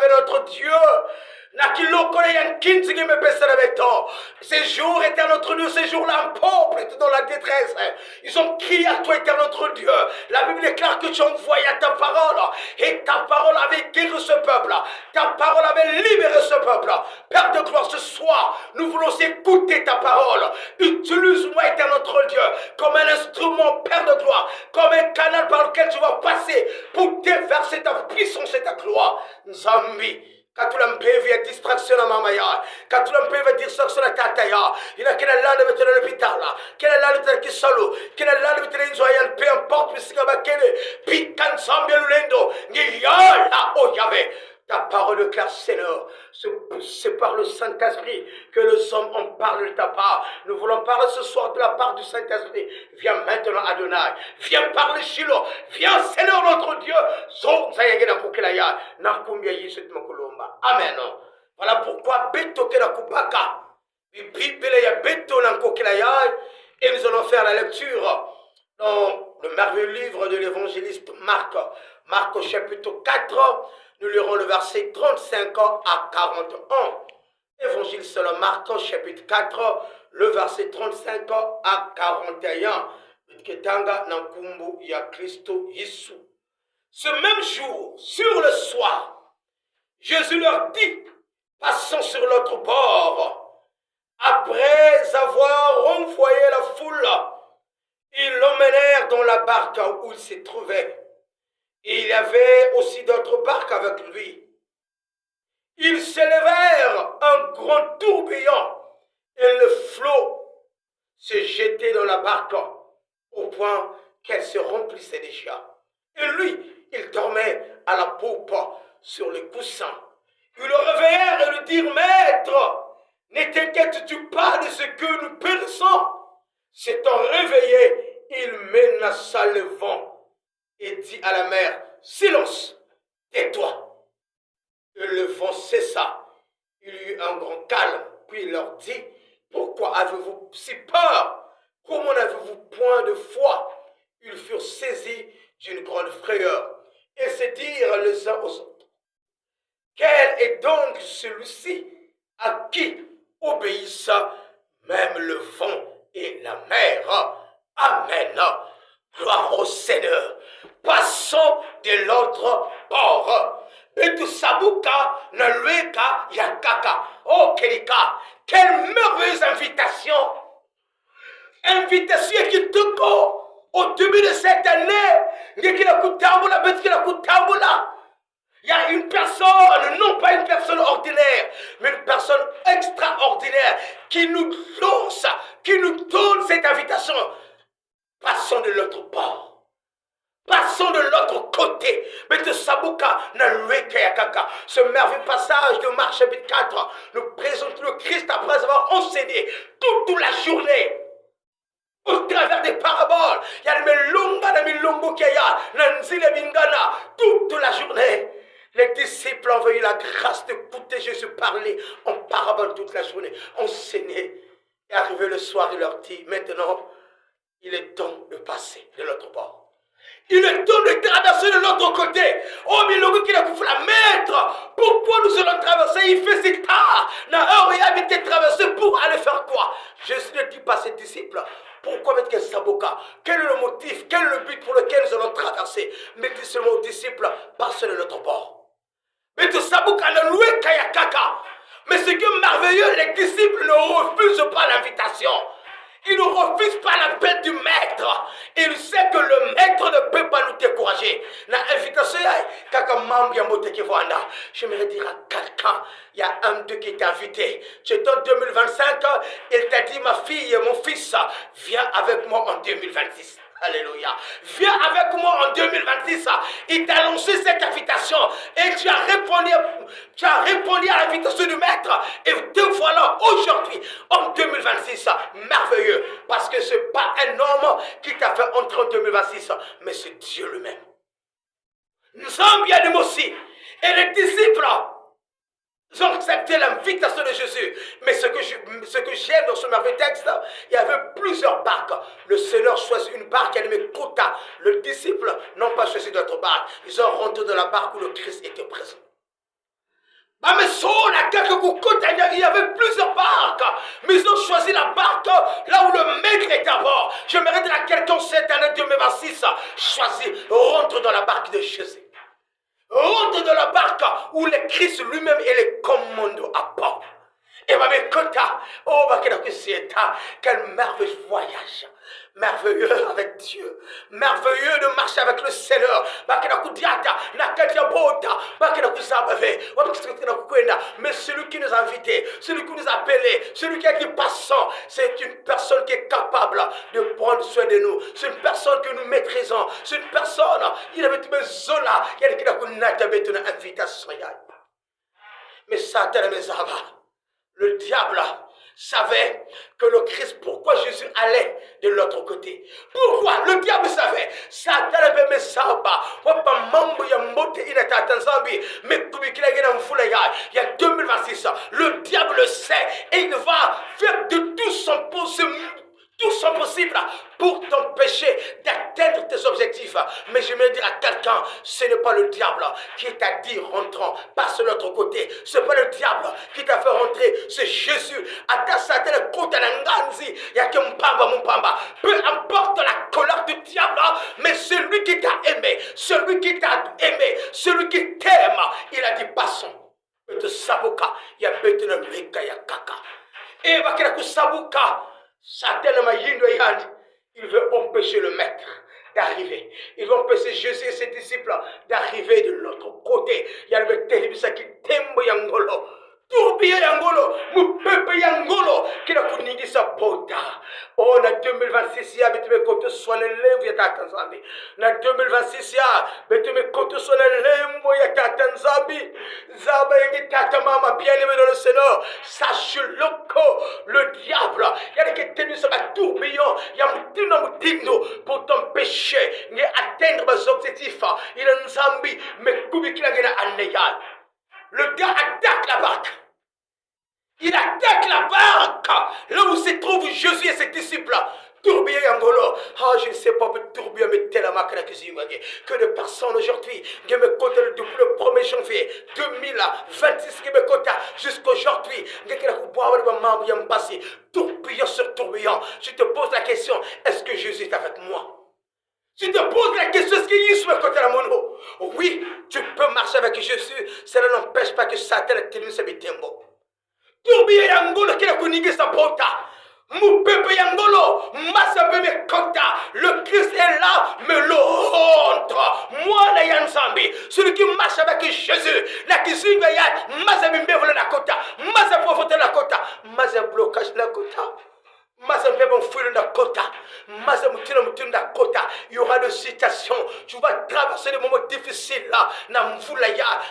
notre Dieu. Ces jours étaient notre Dieu, ces jours-là, un peuple était dans la détresse. Ils ont crié à toi, éternel notre Dieu. La Bible déclare que tu envoyais ta parole et ta parole avait guéri ce peuple. Ta parole avait libéré ce peuple. Père de gloire, ce soir, nous voulons écouter ta parole. Utilise-moi, éternel notre Dieu, comme un instrument, Père de gloire, comme un canal par lequel tu vas passer pour déverser ta puissance et ta gloire. Nzambi. Katulampevi ya distraction na mama ya. Katulampevi ya distraction na tata ya. Ina kina landa metele l'hôpital. Kina landa metele kisalo. Kina landa metele inzoyal. Peu importe misika bakele. Pikan sambia lulendo. Ngi yala o Yahvé. Ta parole claire, Seigneur, c'est par le Saint-Esprit que les hommes en parlent de ta part. Nous voulons parler ce soir de la part du Saint-Esprit. Viens maintenant, Adonai. Viens parler, Shiloh. Viens, Seigneur notre Dieu. Amen. Voilà pourquoi et nous allons faire la lecture dans le merveilleux livre de l'évangéliste Marc. Marc au chapitre 4. Nous lirons le verset 35 à 41. Évangile selon Marc, chapitre 4, le verset 35 à 41. Ce même jour, sur le soir, Jésus leur dit, passons sur l'autre bord. Après avoir renvoyé la foule, ils l'emmenèrent dans la barque où il se trouvait. Et il y avait aussi d'autres barques avec lui. Ils s'élevèrent un grand tourbillon et le flot se jetait dans la barque au point qu'elle se remplissait déjà. Et lui, il dormait à la poupe sur le coussin. Ils le réveillèrent et lui dirent, Maître, ne t'inquiètes-tu pas de ce que nous périssons? S'étant réveillé, il menaça le vent et dit à la mer, silence, tais-toi. Et le vent cessa. Il y eut un grand calme. Puis il leur dit, pourquoi avez-vous si peur? Comment n'avez-vous point de foi? Ils furent saisis d'une grande frayeur et se dirent les uns aux autres, quel est donc celui-ci à qui obéissent même le vent et la mer? Amen. Gloire au Seigneur. Passons de l'autre bord. Betu sabuka na lueka yakaka. Oh Kelika, quelle merveilleuse invitation. Invitation qui te go au début de cette année. Il y a une personne, non pas une personne ordinaire, mais une personne extraordinaire qui nous lance, qui nous donne cette invitation. Passons de l'autre bord. Passons de l'autre côté. Mais de Sabuka, ce merveilleux passage de Marc chapitre 4 nous présente le Christ après avoir enseigné toute la journée. Au travers des paraboles, il y a le milongo qui bingana toute la journée. Les disciples ont eu la grâce d'écouter Jésus parler en parabole toute la journée, enseigner. Et arrivé le soir, il leur dit, maintenant, il est temps de passer de l'autre bord. Il est temps de traverser de l'autre côté. Oh, mais le qui a coupé la maître. Pourquoi nous allons traverser? Il fait si tard. Il a habité traverser pour aller faire quoi? Jésus ne dit pas à ses disciples. Pourquoi mettre quel saboka? Quel est le motif? Quel est le but pour lequel nous allons traverser? Mais dit seulement aux disciples, passez de l'autre bord. Mais de saboka ne loué kayakaka. Mais ce qui est merveilleux, les disciples ne refusent pas l'invitation. Il ne refuse pas l'appel du maître. Il sait que le maître ne peut pas nous décourager. J'aimerais dire à quelqu'un, il y a un d'eux qui t'a invité. Tu es en 2025, il t'a dit, ma fille et mon fils, viens avec moi en 2026. Alléluia. Viens avec moi en 2026. Il t'a lancé cette invitation et tu as répondu à l'invitation du maître. Et te voilà aujourd'hui en 2026. Merveilleux. Parce que ce n'est pas un homme qui t'a fait entrer en 2026, mais c'est Dieu lui-même. Nous sommes bien aussi. Et les disciples, Ils ont accepté l'invitation de Jésus. Mais ce que j'aime dans ce merveilleux texte, il y avait plusieurs barques. Le Seigneur choisit une barque, elle met quota. Le disciple n'ont pas choisi d'autres barques. Ils ont rentré dans la barque où le Christ était présent. Mais il y avait plusieurs barques, mais ils ont choisi la barque là où le maître est à bord. J'aimerais dire à quelqu'un cette année 2026, choisis, rentre dans la barque de Jésus. Rentre dans la barque où le Christ lui-même est le commando à bord. Et quel merveilleux voyage. Merveilleux avec Dieu. Merveilleux de marcher avec le Seigneur. Mais celui qui nous a invités, celui qui nous a appelés, celui qui a dit passant, c'est une personne qui est capable de prendre soin de nous. C'est une personne que nous maîtrisons. C'est une personne, il avait tout zola, il a dit une invitation. Mais Satan le diable savait que le Christ, pourquoi Jésus allait de l'autre côté. Pourquoi? Le diable savait. Satan avait mis ça bas. Il y a 2026. Le diable le sait et il va faire de tout son possible pour t'empêcher d'atteindre tes objectifs. Mais je vais dire à quelqu'un, ce n'est pas le diable qui t'a dit rentrant, passe de l'autre côté. Ce n'est pas le diable qui t'a fait rentrer, c'est Jésus. Peu importe la colère du diable, mais celui qui t'a aimé, celui qui t'aime, il a dit passons. De sabuka, il y a betuna meka ya kaka. Et bakira kusabuka. Il veut empêcher le maître d'arriver. Il veut empêcher Jésus et ses disciples d'arriver de l'autre côté. Il y a le téléviseur qui tembo yangolo. Tourbillon yangolo. Moupepe yangolo. Qui n'a pas dit ça bota. Oh, na 2026, il y a betime kote soine lembo ya tatanzambi. Na 2026, il y a betime kote soine lembo ya tatanzambi. Zaba yengi tata mama bien aimé dans le Seigneur. Sache-le que le diable, il y a des qui tenu sur un tourbillon, il y a un moutino pour t'empêcher d'atteindre mes objectifs. Il est un zambi, mais coubi qui l'a gagné à Neyal. Le gars attaque la barque. Il attaque la barque là où se trouvent Jésus et ses disciples. Tourbillon Yangolo. Ah, je ne sais pas, mais tourbillon, mais tellement que de personnes aujourd'hui, qui me comptent depuis le 1er janvier 2026, qui me comptent jusqu'à aujourd'hui, tourbillon sur tourbillon. Je te pose la question, est-ce que Jésus est avec moi? Je te pose la question, est-ce que Jésus me compte à mon eau? Oui, tu peux marcher avec Jésus, cela n'empêche pas que Satan ait tenu ce bitembo. Tourbillon Yangolo, qui a connu sa bota. Moupepe Yangolo, Masabeme Kota, le Christ est là, me le honte. Moi, la Yanzambi, celui qui marche avec Jésus, la Kizinga Yat, Masabime vole la Kota, Masapofote la Kota, Masablocage la Kota. Il y aura des citations. Tu vas traverser des moments difficiles là.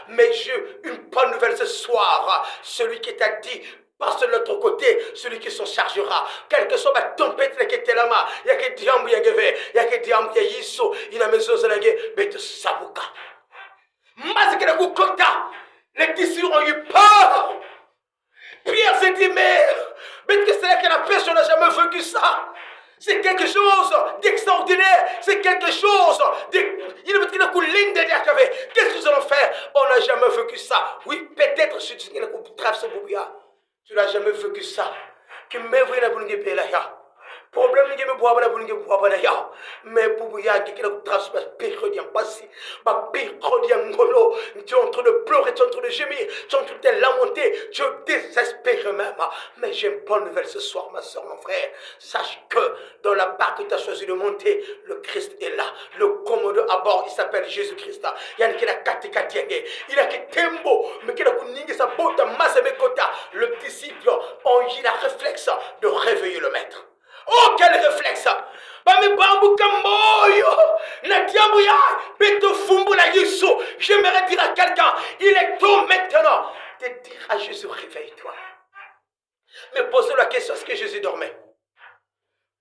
Mais j'ai une bonne nouvelle ce soir. Celui qui t'a dit passe de l'autre côté, celui qui s'en chargera. Quelle que soit la tempête qui était là-bas, il y a que Diambo Yageve, il y a que Diambo Yayiso, il y a maison Zanage, mais de Sabuka. Mazekela Kukota, les tissus ont eu peur. Pierre s'est dit, mais que c'est là que la personne n'a jamais vécu ça. C'est quelque chose d'extraordinaire. C'est quelque chose il me dit que qu'est-ce que nous allons faire? On n'a jamais vécu ça. Oui, peut-être si tu n'as jamais vécu ça. Que problème ni me boaba na bunge boaba na ya mais bubu ya qui na transmettre période passé ba période ngolo tu es en train de pleurer, tu es en train de gémir, tu es en train de te lamenter, tu es désespéré même. Mais j'ai une bonne nouvelle ce soir, ma soeur, mon frère. Sache que dans la barque que tu as choisi de monter, le Christ est là. Le commandant à bord, il s'appelle Jésus-Christ. Il y a qui a katikatienge, il a qui tembo, mais qui a kuningi sa bota mazemekota. Le disciple a eu la réflexe de réveiller le maître. Oh, quel réflexe! J'aimerais dire à quelqu'un, il est temps maintenant de dire à Jésus, réveille-toi. Mais posez la question, est-ce que Jésus dormait?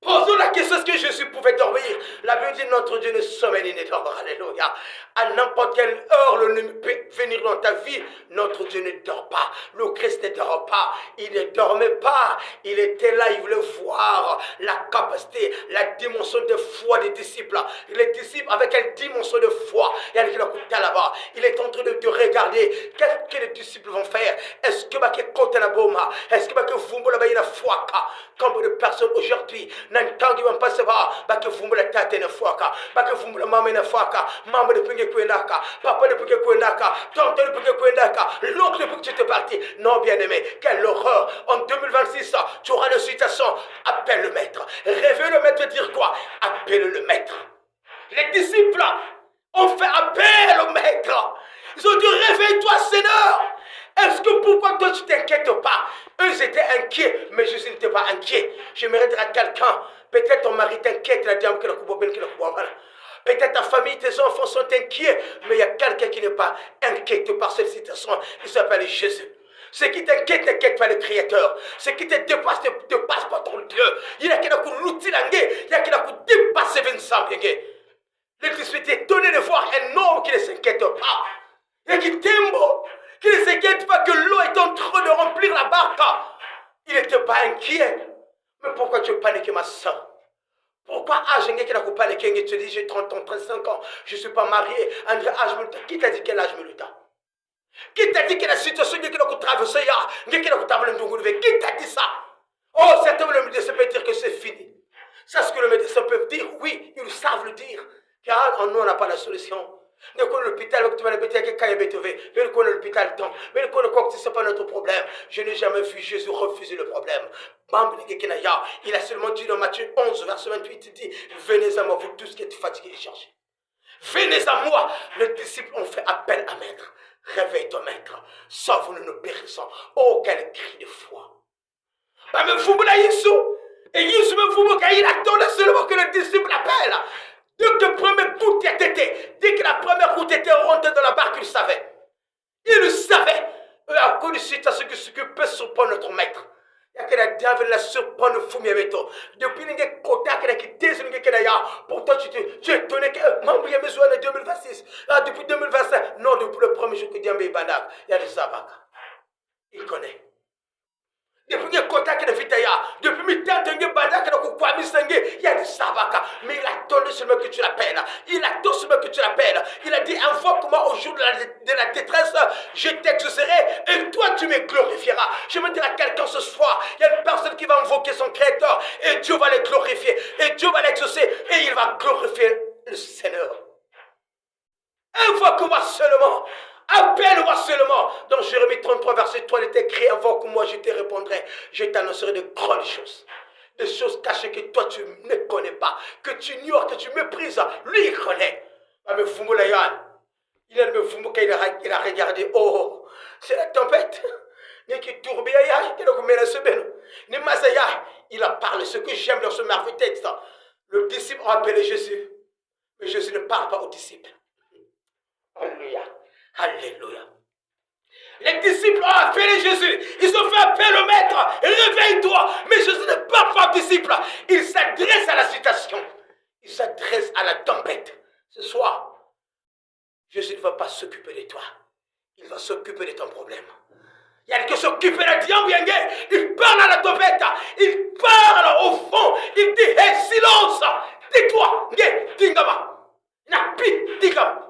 Posons la question, est-ce que Jésus pouvait dormir? La Bible dit notre Dieu ne sommeille ni ne dort. Alléluia. À n'importe quelle heure l'ennemi peut venir dans ta vie, notre Dieu ne dort pas. Le Christ ne dort pas. Il ne dormait pas. Il était là, il voulait voir la capacité, la dimension de foi des disciples. Les disciples, avec quelle dimension de foi? Il y a qui là-bas. Il est en train de regarder qu'est-ce que les disciples vont faire. Est-ce que est-ce que vous avez une foi? Combien de personnes aujourd'hui n'entendent pas savoir que vous avez tête une foi, que vous avez maman une foi, maman de pingue kuendaka, papa de pingue kuendaka, tante de pingue kuendaka, l'oncle de pingue tu te parti. Non, bien aimé, quelle horreur. En 2026, tu auras une citation. Appelle le maître. Réveille le maître, dire quoi? Appelle le maître. Les disciples ont fait appel au maître. Ils ont dit réveille-toi, Seigneur. Est-ce que pourquoi toi tu t'inquiètes pas? Eux étaient inquiets, mais Jésus n'était pas inquiet. J'aimerais dire à quelqu'un, peut-être ton mari t'inquiète, peut-être ta famille, tes enfants sont inquiets, mais il y a quelqu'un qui n'est pas inquiété par cette situation. Il s'appelle Jésus. Ce qui t'inquiète, n'inquiète pas le Créateur. Ce qui te dépasse, ne dépasse pas ton Dieu. Il y a qui n'a l'outil il y a qui n'a dépassé Vincent. Les disciples étaient étonnés de voir un homme qui ne s'inquiète pas. Il y a qui tembo, qui ne s'inquiète pas que l'eau est en train de remplir la barque. Il n'était pas inquiet. Mais pourquoi tu paniques, ma soeur? Pourquoi âge qui n'a pas paniqué? Tu te dis j'ai 30 ans, 35 ans, je ne suis pas marié. André, âge me luta. Qui t'a dit quel âge me luta? Qui t'a dit que la situation qui n'a pas traversé, qui n'a pas traversé? Qui t'a dit ça? Oh, certains le médecin peut dire que c'est fini. C'est ce que le médecin peut dire. Oui, ils savent le dire. Car nous, on n'a pas la solution. Nous connaissons l'hôpital, tu vas le péter avec Kayabetové. Nous connaissons l'hôpital tant. Mais nous connaissons quoi que ce n'est pas notre problème. Je n'ai jamais vu Jésus refuser le problème. Il a seulement dit dans Matthieu 11, verset 28, il dit, venez à moi, vous tous qui êtes fatigués et chargés. Venez à moi. Les disciples ont fait appel à maître. Réveille-toi, maître. Sauve-nous, nous périssons. Oh, quel cri de foi. Mais vous me l'avez et Jésus me vous il attendait seulement que le disciple appelle. Dès que le premier coup était, dès que la première route était rentrée dans la barque, il savait. Il le savait. À cause de ce que peut surprendre notre maître. Il y a que la diable la surprendre fou avec toi. Depuis que côté qui désigne que d'ailleurs, pourtant tu es étonné que membre a besoin de 2026. Depuis 2025, non, depuis le premier jour que Dieu m'a bandak, il y a des sabbats. Il connaît. Depuis que contact de Vitaya, depuis que tu as il y a des sabaka, mais il attend seulement que tu l'appelles. Il attend seulement que tu l'appelles. Il a dit invoque-moi au jour de la détresse, je t'exaucerai et toi tu me glorifieras. Je me dis à quelqu'un ce soir, il y a une personne qui va invoquer son Créateur et Dieu va le glorifier et Dieu va l'exaucer et il va glorifier le Seigneur. Invoque-moi seulement. Appelle-moi seulement. Dans Jérémie 33, verset 3, il est écrit, invoque-moi, je te répondrai. Je t'annoncerai de grandes choses. Des choses cachées que toi tu ne connais pas, que tu ignores, que tu méprises. Lui, il connaît. Mais Fumulayan, il a regardé, oh, c'est la tempête. Il a parlé. Ce que j'aime dans ce merveilleux texte, le disciple a appelé Jésus. Mais Jésus ne parle pas aux disciples. Alléluia. Alléluia. Les disciples ont appelé Jésus. Ils ont fait appel au maître. Réveille-toi. Mais Jésus ne parle pas aux disciples. Il s'adresse à la situation. Il s'adresse à la tempête. Ce soir, Jésus ne va pas s'occuper de toi. Il va s'occuper de ton problème. Il y a qui s'occupe de la diable. Il parle à la tempête. Il parle au fond. Il dit, hey, silence. Tais-toi. Dingama. Napi, dingama.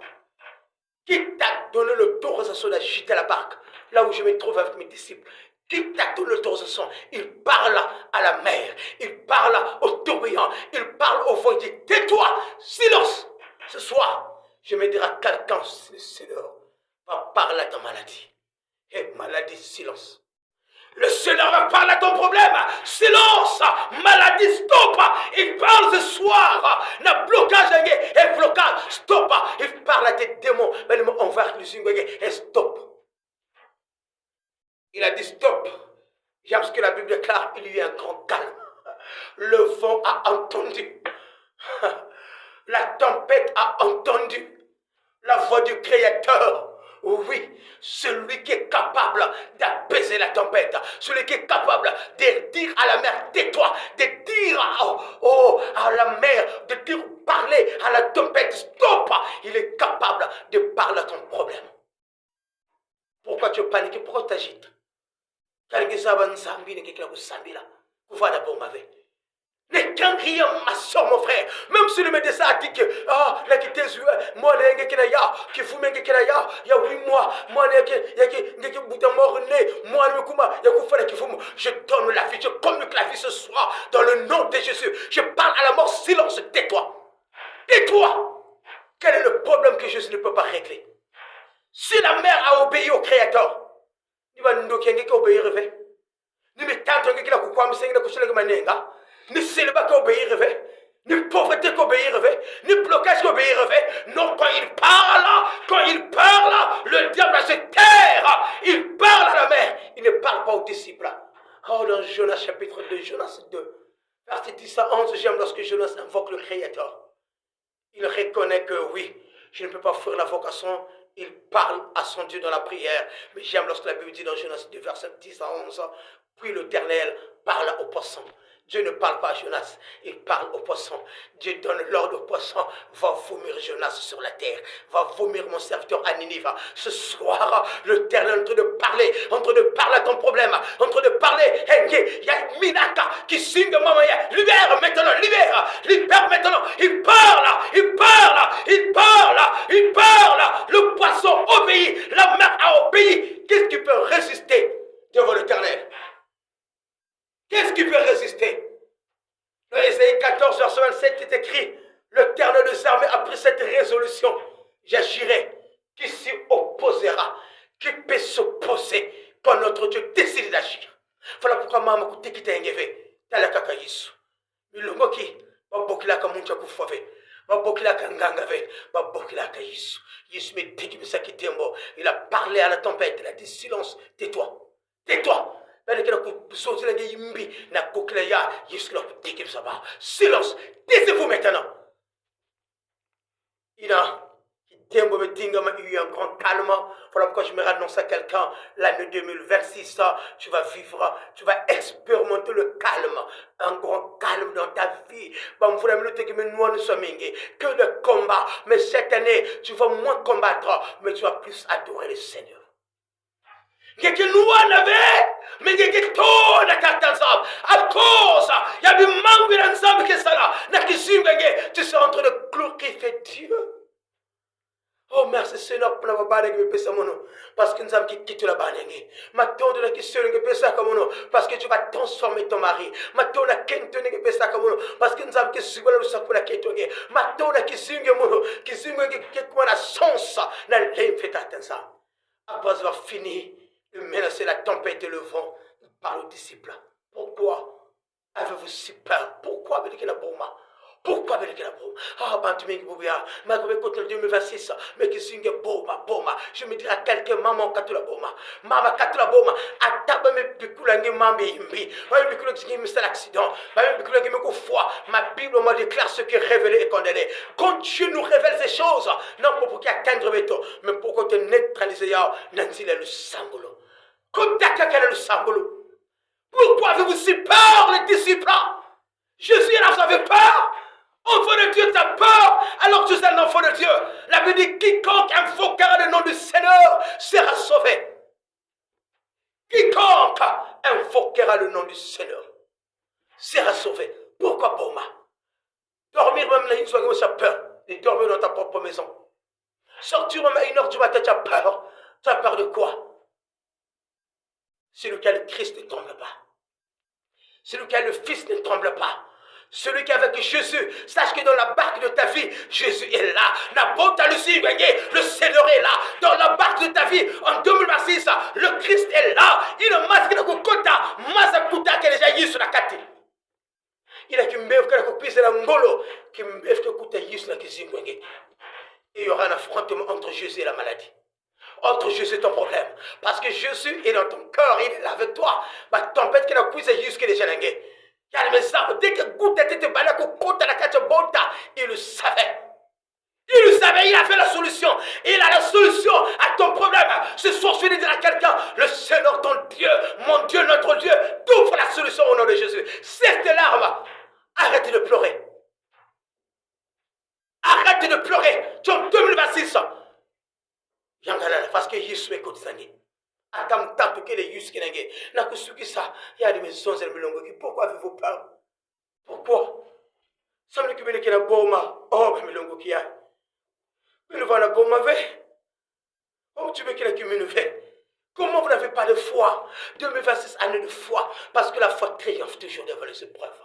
Qui t'a donné l'autorisation d'agiter la barque, là où je me trouve avec mes disciples? Qui t'a donné l'autorisation? Il parle à la mer, il parle au tourbillon, il parle au vent, il dit tais-toi, silence. Ce soir, je me dirai à quelqu'un, le Seigneur va parler à ta maladie. Et maladie, silence. Le Seigneur va parler à ton problème. Silence. Maladie, stop. Il parle ce soir. Le blocage et blocage. Stop. Il parle à tes démons. Mais on va et stop. Il a dit stop. J'aime ce que la Bible déclare. Il y a un grand calme. Le vent a entendu. La tempête a entendu la voix du Créateur. Oui, celui qui est capable d'apaiser la tempête, celui qui est capable de dire à la mer, tais-toi, de dire à la mer, de dire, parler à la tempête, stop, il est capable de parler à ton problème. Pourquoi tu paniques? Pourquoi tu t'agites? Ne qu'un rien, ma soeur, mon frère. Même si le médecin a dit que, la quitté, moi, qui fume, il y a 8 mois, moi, je donne la vie, je communique la vie ce soir, dans le nom de Jésus. Je parle à la mort, silence, tais-toi. Tais-toi. Quel est le problème que Jésus ne peut pas régler? Si la mère a obéi au Créateur, il va nous obéir. Ni me tanto que la kukwam senga kushela manenga, ni célibat qu'obéir, ni pauvreté qu'obéir, ni blocage qu'obéir. Non, quand il parle, le diable se terre. Il parle à la mer, il ne parle pas aux disciples. Oh, dans Jonas chapitre 2, Jonas 2, verset 10 à 11, j'aime lorsque Jonas invoque le Créateur. Il reconnaît que oui, je ne peux pas faire la vocation. Il parle à son Dieu dans la prière. Mais j'aime lorsque la Bible dit dans Jonas 2, verset 10 à 11, puis l'Éternel parle au poisson. Dieu ne parle pas à Jonas, il parle au poisson. Dieu donne l'ordre au poisson, va vomir Jonas sur la terre, va vomir mon serviteur à Ninive. Ce soir, l'Éternel est en train de parler à ton problème, en train de parler. Il y a Minaka qui signe de maman, libère maintenant, libère maintenant. Il parle. Le poisson obéit, la mer a obéi. Qu'est-ce qui peut résister devant l'Éternel? Qu'est-ce qui peut résister? Dans Ésaïe 14, verset 27, est écrit, l'Éternel des armées a pris cette résolution. J'agirai. Qui s'y opposera? Qui peut s'opposer quand notre Dieu décide d'agir? Voilà pourquoi maman koute qui t'a engagé. T'as la kaka yisu. Milongo ki, babokila ka muncha kufave. Babokila ka ngangave. Babokila ka yisu. Yisu me dit que ça qui t'aimbo. Il a parlé à la tempête. Il a dit silence. Tais-toi. Tais-toi. Silence, taisez-vous maintenant. Il a eu un grand calme. Voilà pourquoi je me annonce à quelqu'un, l'année 2026, tu vas vivre, tu vas expérimenter le calme, un grand calme dans ta vie. Que le combat, mais cette année, tu vas moins combattre, mais tu vas plus adorer le Seigneur. Ngeke nuwa nave, mais ngeke to na katanzab. À cause, il y a du manque de l'ensemble qui est là. Na kisimenge, tu seras en train de glorifier Dieu. Oh merci Seigneur pour la barre que pesa mono, parce que nous avons quitté la barre. Maintenant de la question que pesa comme mono, parce que tu vas transformer ton mari. Maintenant la kente que pesa comme mono, parce que nous avons que suivre le sac pour la kente. Maintenant la question que mono, qui suivre que quoi la sens, na l'enfait attensa. Après avoir fini de menacer la tempête et le vent, il parle aux disciples. Pourquoi avez-vous si peur? Pourquoi avez-vous la bomba? Pourquoi avez-vous la bomba? Ah, Bantuming Boubia, ma grande côté 2026, mais qui signe bomba. Je me dirai à quelqu'un, maman, katula bomba. Maman, katula bomba. Ataba me pikulangi mambi imbi. Maman, pikulangi me c'est l'accident. Maman, pikulangi me foi. Ma Bible me déclare ce qui est révélé et condamné. Quand Dieu nous révèle ces choses, non pas pour qu'il y ait qu'un béton, mais pour qu'on te neutralise, Nancy le symbole. Pourquoi avez-vous si peur, les disciples? Jésus, vous avez peur? Enfant de Dieu, tu as peur alors que tu es un enfant de Dieu. La Bible dit quiconque invoquera le nom du Seigneur sera sauvé. Quiconque invoquera le nom du Seigneur sera sauvé. Pourquoi Boma? Dormir même la nuit, tu as peur de dormir dans ta propre maison. Sortir même à 1h du matin, tu as peur. Tu as peur de quoi? Celui qui a le Christ ne tremble pas. Celui qui a le Fils ne tremble pas. Celui qui est avec Jésus, sache que dans la barque de ta vie, Jésus est là. Le Seigneur est là. Dans la barque de ta vie, en 2026, le Christ est là. Il a masqué le kota, mazakuta qui est déjà sur la kati. Il a qui m'bève que la copie c'est la ngolo, qui m'bève que kuta yus na kizingwenge. Et il y aura un affrontement entre Jésus et la maladie. Entre Jésus et ton problème. Parce que Jésus est dans ton cœur, il est là avec toi. Ma tempête qui n'a pas pu jusqu'à les gens. Dès que Goutte était balak au compte à la carte bonta, il le savait. Il le savait, il a fait la solution. Il a la solution à ton problème. notre Dieu t'ouvre la solution au nom de Jésus. Cesse tes larmes. Arrête de pleurer. Arrête de pleurer. Tu es en 2026. Parce que Jésus est côté sanguin. Attends, tant que les Yus qui n'engagent. N'a que ce qui ça. Il y a des maisons et des longues. Pourquoi avez-vous peur? Pourquoi? Ça me dit que vous avez boma. Oh, mais longo qui a. Mais nous voilà boma ve. Oh, tu veux qu'il y ait qui me fait. Comment vous n'avez pas de foi? 2026 années de foi. Parce que la foi triomphe toujours devant les épreuves.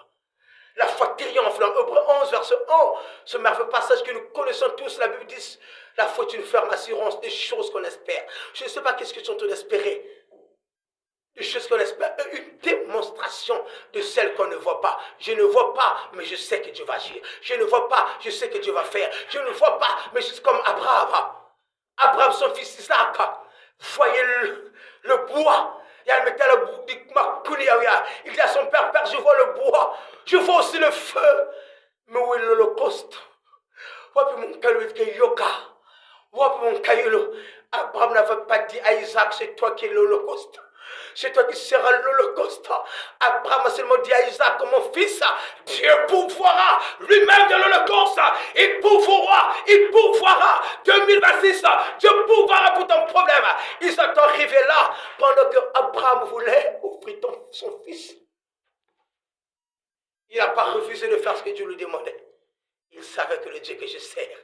La foi triomphe dans Hébreux 11, verset 1. Ce merveilleux passage que nous connaissons tous, la Bible dit, la foi est une ferme assurance des choses qu'on espère. Je ne sais pas qu'est-ce que tu es en train d'espérer. Des choses qu'on espère. Une démonstration de celles qu'on ne voit pas. Je ne vois pas, mais je sais que Dieu va agir. Je ne vois pas, je sais que Dieu va faire. Je ne vois pas, mais je suis comme Abraham. Abraham, son fils Isaac. Voyez le bois. Il dit à son père, Père, je vois le bois, je vois aussi le feu. Mais où est l'Holocauste? Abraham n'avait pas dit à Isaac, c'est toi qui es l'Holocauste. C'est toi qui seras l'Holocauste. Abraham a seulement dit à Isaac, mon fils, Dieu pourvoira lui-même de l'Holocauste. Il pourvoira 2026. Dieu pourvoira pour ton problème. Ils sont arrivés là pendant que Abraham voulait offrir son fils. Il n'a pas refusé de faire ce que Dieu lui demandait. Il savait que le Dieu que je sers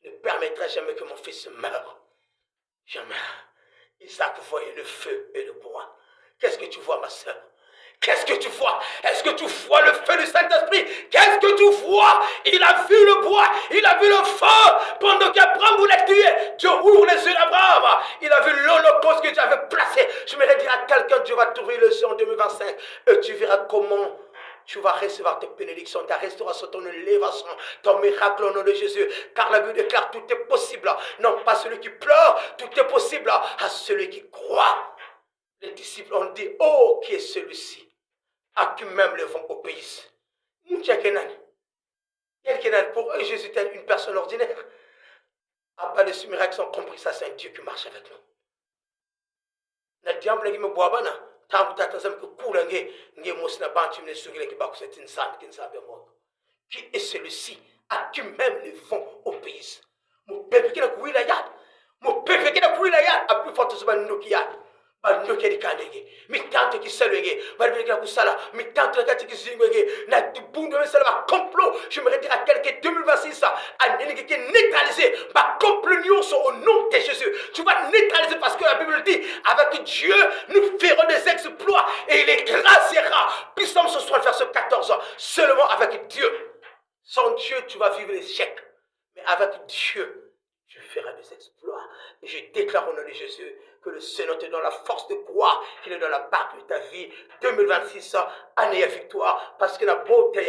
ne permettrait jamais que mon fils meure. Jamais. Isaac voyait le feu et le bois. Qu'est-ce que tu vois, ma soeur? Qu'est-ce que tu vois? Est-ce que tu vois le feu du Saint-Esprit? Qu'est-ce que tu vois? Il a vu le bois, il a vu le feu. Pendant qu'Abraham voulait tuer, Dieu ouvre les yeux d'Abraham. Il a vu l'Holocauste que Dieu avait placé. Je me dire à quelqu'un, Dieu va t'ouvrir les yeux en 2025. Et tu verras comment tu vas recevoir tes bénédictions, ta restauration, ton élévation, ton miracle au nom de Jésus. Car la Bible déclare tout est possible. Non pas celui qui pleure, tout est possible à celui qui croit. Les disciples ont dit, oh, qui est celui-ci à qui même le vent obéisse. Pour eux, Jésus était une personne ordinaire. À part de ce miracle, ils ont compris ça, c'est un Dieu qui marche avec nous. Le diable qui me boit, qui est celui-ci à qui même les vents obéissent. Mon peuple qui a couru la yard. Mon peuple qui a couru la yard a plus fort que ce qui y a. Bandoke di kandege mi tante ki selwege balbele ki kusala mi tante la ki zingwege na dibundo mesala ba complot. Je me dire à quelqu'un 2026 à néliguer qui neutraliser ba complot sont au nom de Jésus. Tu vas neutraliser parce que la Bible dit avec Dieu nous ferons des exploits et il écrasera. Psaume 60 verset 14. Seulement avec Dieu. Sans Dieu tu vas vivre l'échec. Mais avec Dieu tu feras des exploits. Et je déclare au nom de Jésus que le Seigneur te donne la force de croire qu'il est dans la barque de ta vie. 2026, année à victoire. Parce que la beauté,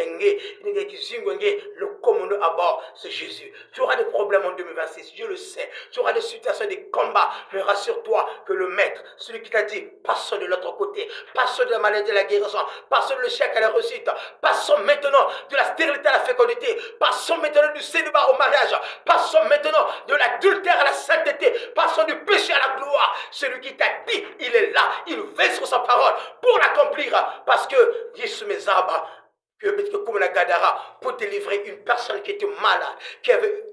le commandant à bord, c'est Jésus. Tu auras des problèmes en 2026, je le sais. Tu auras des situations, des combats. Mais rassure-toi que le maître, celui qui t'a dit, passons de l'autre côté. Passons de la maladie à la guérison. Passons de l'échec à la réussite. Passons maintenant de la stérilité à la fécondité. Passons maintenant du célibat au mariage. Passons maintenant de l'adultère à la sainteté. Passons du péché à la gloire. Celui qui t'a dit, il est là, il veille sur sa parole pour l'accomplir. Parce que, Jésus mes arbres, pour délivrer une personne qui était malade, qui avait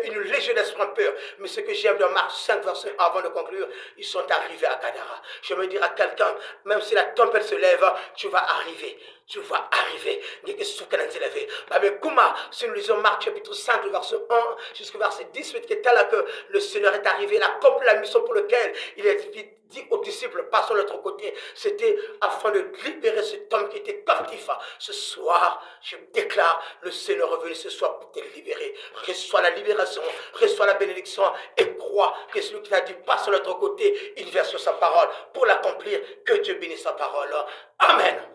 une légère d'esprit peur. Mais ce que j'aime dans Marc 5, verset 1, avant de conclure, ils sont arrivés à Gadara. Je me dire à quelqu'un, même si la tempête se lève, tu vas arriver. Tu vas arriver. Mais comment, si nous lisons Marc chapitre 5, verset 1 jusqu'au verset 18, qui est là que le Seigneur est arrivé, il a accompli la mission pour laquelle il a dit aux disciples, passons de l'autre côté. C'était afin de libérer cet homme qui était captif. Ce soir, je déclare, le Seigneur est revenu ce soir pour te libérer. Reçois la libération, reçois la bénédiction et crois que celui qui t'a dit, passe de l'autre côté, il verse sur sa parole pour l'accomplir. Que Dieu bénisse sa parole. Amen.